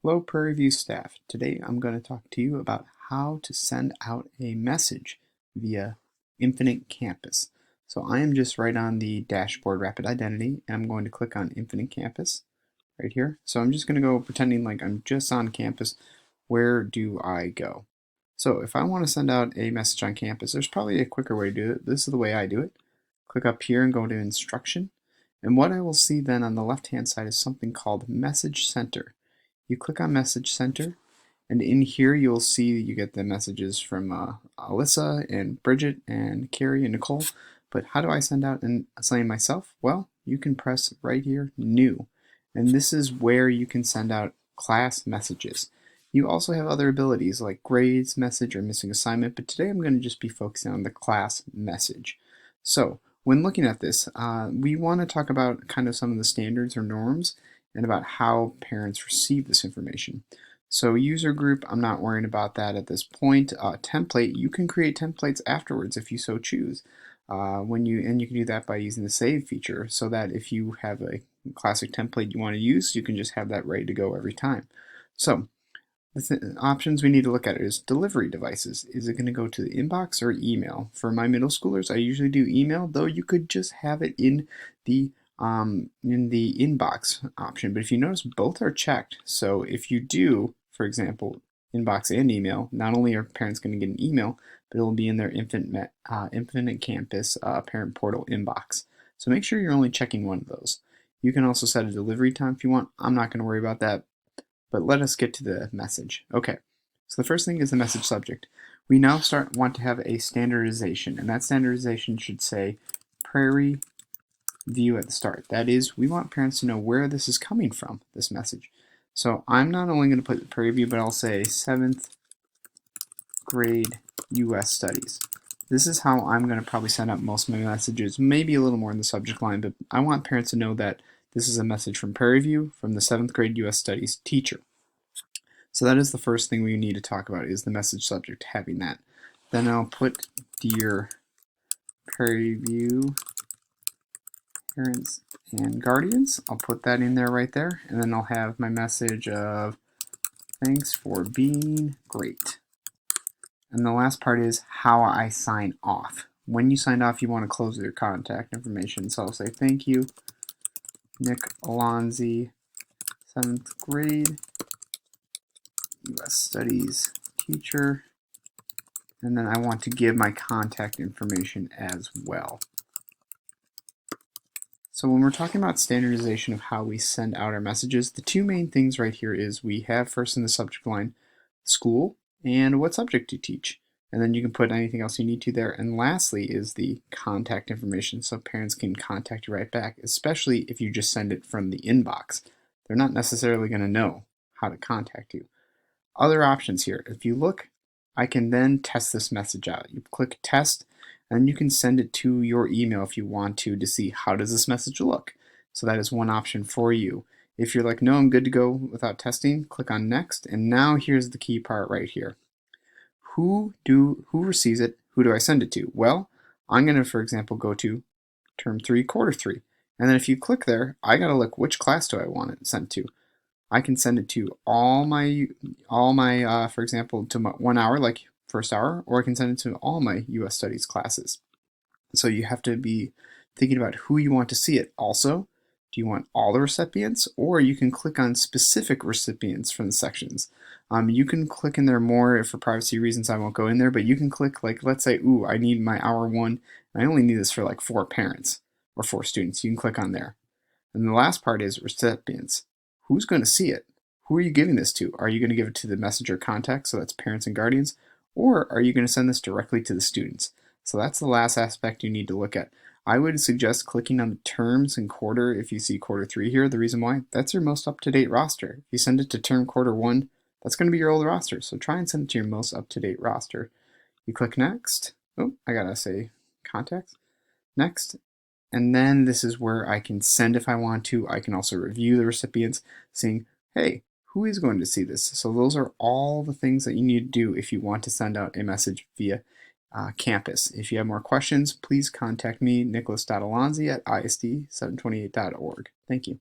Hello, Prairie View staff. Today I'm going to talk to you about how to send out a message via Infinite Campus. So I am just right on the dashboard Rapid Identity, and I'm going to click on Infinite Campus right here. So I'm just going to go pretending like I'm just on campus. Where do I go? So if I want to send out a message on campus, there's probably a quicker way to do it. This is the way I do it. Click up here and go to Instruction. And what I will see then on the left-hand side is something called Message Center. You click on Message Center, and in here you'll see you get the messages from Alyssa and Bridget and Carrie and Nicole. But how do I send out something myself? Well, you can press right here, New. And this is where you can send out class messages. You also have other abilities like grades, message, or missing assignment, but today I'm going to just be focusing on the class message. So when looking at this, we want to talk about kind of some of the standards or norms and about how parents receive this information. So user group, I'm not worrying about that at this point. Template, you can create templates afterwards if you so choose. You can do that by using the save feature, so that if you have a classic template you want to use, you can just have that ready to go every time. So the options we need to look at is delivery devices. Is it going to go to the inbox or email? For my middle schoolers, I usually do email, though you could just have it in the inbox option. But if you notice, both are checked. So if you do, for example, inbox and email, not only are parents going to get an email, but it will be in their Infinite Campus parent portal inbox. So make sure you're only checking one of those. You can also set a delivery time if you want. I'm not going to worry about that. But let us get to the message. Okay, so the first thing is the message subject. We now want to have a standardization, and that standardization should say Prairie View at the start. That is, we want parents to know where this is coming from, this message. So I'm not only going to put Prairie View, but I'll say 7th grade US Studies. This is how I'm going to probably send out most of my messages, maybe a little more in the subject line, but I want parents to know that this is a message from Prairie View from the 7th grade US Studies teacher. So that is the first thing we need to talk about, is the message subject having that. Then I'll put Dear Prairie View parents and guardians. I'll put that in there right there, and then I'll have my message of thanks for being great. And the last part is how I sign off. When you sign off, you want to close with your contact information. So I'll say thank you, Nick Alonzi, 7th grade US Studies teacher. And then I want to give my contact information as well. So when we're talking about standardization of how we send out our messages, the two main things right here is we have first in the subject line, school, and what subject you teach. And then you can put anything else you need to there. And lastly is the contact information, so parents can contact you right back, especially if you just send it from the inbox. They're not necessarily going to know how to contact you. Other options here. If you look, I can then test this message out. You click test, and you can send it to your email if you want to see how does this message look. So that is one option for you. If you're like, no, I'm good to go without testing, click on next. And now here's the key part right here. Who receives it? Who do I send it to? Well, I'm going to, for example, go to term 3, quarter 3. And then if you click there, I got to look which class do I want it sent to. I can send it to all my for example, to my 1 hour, like first hour, or I can send it to all my US Studies classes. So you have to be thinking about who you want to see it. Also, do you want all the recipients, or you can click on specific recipients from the sections. You can click in there more for privacy reasons. I won't go in there, but you can click, like, let's say, ooh, I need my hour 1, and I only need this for like 4 parents or 4 students. You can click on there. And the last part is recipients. Who's going to see it? Who are you giving this to? Are you going to give it to the messenger contact, so that's parents and guardians, or are you going to send this directly to the students? So that's the last aspect you need to look at. I would suggest clicking on the terms and quarter if you see quarter 3 here. The reason why, that's your most up-to-date roster. If you send it to term quarter 1, that's going to be your old roster. So try and send it to your most up-to-date roster. You click next. Oh, I gotta say contacts. Next. And then this is where I can send if I want to. I can also review the recipients, seeing, hey, who is going to see this? So those are all the things that you need to do if you want to send out a message via campus. If you have more questions, please contact me, nicholas.alonzi at isd728.org. Thank you.